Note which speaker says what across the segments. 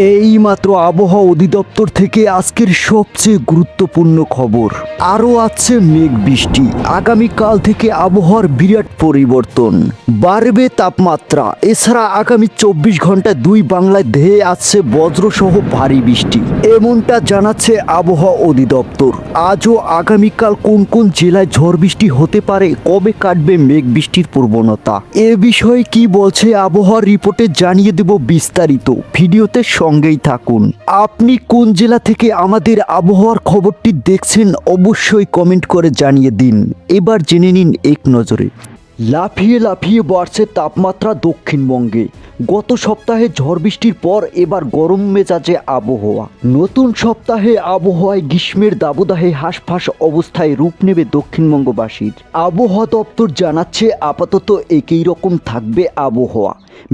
Speaker 1: এইমাত্র আবহাওয়া অধিদপ্তর থেকে আজকের সবচেয়ে গুরুত্বপূর্ণ খবর। আরও আছে মেঘ বৃষ্টি। আগামীকাল থেকে আবহাওয়ার বিরাট পরিবর্তন, বাড়বে তাপমাত্রা। এছাড়া আগামী 24 ঘন্টায় দুই বাংলায় ধেয়ে আসছে বজ্রসহ ভারী বৃষ্টি, এমনটা জানাচ্ছে আবহাওয়া অধিদপ্তর। আজও আগামীকাল কোন কোন জেলায় ঝড় বৃষ্টি হতে পারে, কবে কাটবে মেঘ বৃষ্টির প্রবণতা, এ বিষয়ে কি বলছে আবহাওয়ার রিপোর্টে জানিয়ে দেব বিস্তারিত। ভিডিওতে সঙ্গেই থাকুন। আপনি কোন জেলা থেকে আমাদের আবহাওয়ার খবরটি দেখছেন অবশ্যই কমেন্ট করে জানিয়ে দিন। এবার জেনে নিন এক নজরে। লাফিয়ে লাফিয়ে বাড়ছে তাপমাত্রা দক্ষিণবঙ্গে। গত সপ্তাহে ঝড় বৃষ্টির পর এবার গরম মেজাজে আবহাওয়া। নতুন সপ্তাহে আবহাওয়ায় গ্রীষ্মের দাবদাহে হাঁসফাঁস অবস্থায় রূপ নেবে দক্ষিণবঙ্গবাসীর। আবহাওয়া দপ্তর জানাচ্ছে আপাতত একই রকম থাকবে আবহাওয়া,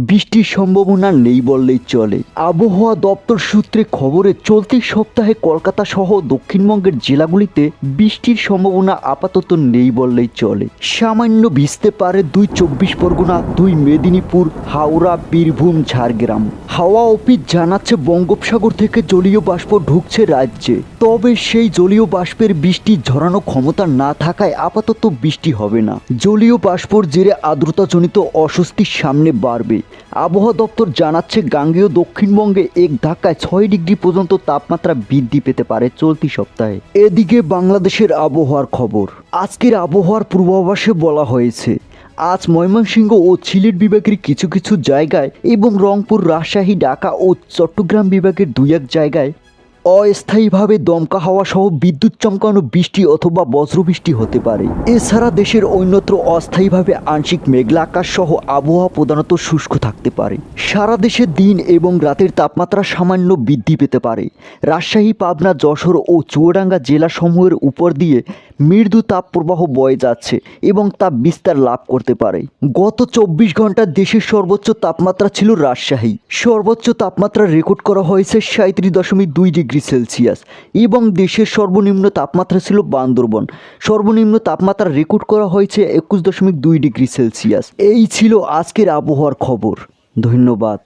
Speaker 1: বৃষ্টির সম্ভাবনা নেই বললেই চলে। আবহাওয়া দপ্তর সূত্রে খবরে চলতি সপ্তাহে কলকাতা সহ দক্ষিণবঙ্গের জেলাগুলিতে বৃষ্টির সম্ভাবনা আপাতত নেই বললেই চলে। সামান্য ভিজতে পারে 2 চব্বিশ পরগনা, 2 মেদিনীপুর, হাওড়া, বীরভূম, ঝাড়গ্রাম। হাওয়া অফিস জানাচ্ছে বঙ্গোপসাগর থেকে জলীয় বাষ্প ঢুকছে রাজ্যে, তবে সেই জলীয় বাষ্পের বৃষ্টি ঝরানো ক্ষমতা না থাকায় আপাতত বৃষ্টি হবে না। জলীয় বাষ্পর জেরে আর্দ্রতাজনিত অস্বস্তির সামনে বাড়বে। আবহাওয়া দপ্তর জানাচ্ছে গাঙ্গেয় দক্ষিণবঙ্গে এক ধাক্কায় 6 ডিগ্রি পর্যন্ত তাপমাত্রা বৃদ্ধি পেতে পারে চলতি সপ্তাহে। এদিকে বাংলাদেশের আবহাওয়ার খবর। আজকের আবহাওয়ার পূর্বাভাসে বলা হয়েছে, আজ ময়মনসিংহ ও সিলেট বিভাগের কিছু কিছু জায়গায় এবং রংপুর, রাজশাহী, ঢাকা ও চট্টগ্রাম বিভাগের 2-1 জায়গায় অস্থায়ীভাবে দমকা হাওয়া সহ বিদ্যুৎ চমকানো বৃষ্টি অথবা বজ্রবৃষ্টি হতে পারে। এছাড়া দেশের অন্যত্র অস্থায়ীভাবে আংশিক মেঘলা আকাশ সহ আবহাওয়া প্রধানত শুষ্ক থাকতে পারে। সারা দেশে দিন এবং রাতের তাপমাত্রা সামান্য বৃদ্ধি পেতে পারে। রাজশাহী, পাবনা, যশোর ও চুয়াডাঙ্গা জেলাসমূহের উপর দিয়ে মৃদু তাপপ্রবাহ বয়ে যাচ্ছে এবং তাপ বিস্তার লাভ করতে পারে। গত 24 ঘন্টায় দেশের সর্বোচ্চ তাপমাত্রা ছিল রাজশাহী। সর্বোচ্চ তাপমাত্রা রেকর্ড করা হয়েছে 37.2 ডিগ্রি সেলসিয়াস এবং দেশের সর্বনিম্ন তাপমাত্রা ছিল বান্দরবন। সর্বনিম্ন তাপমাত্রা রেকর্ড করা হয়েছে 21.2 ডিগ্রি সেলসিয়াস। এই ছিল আজকের আবহাওয়ার খবর। ধন্যবাদ।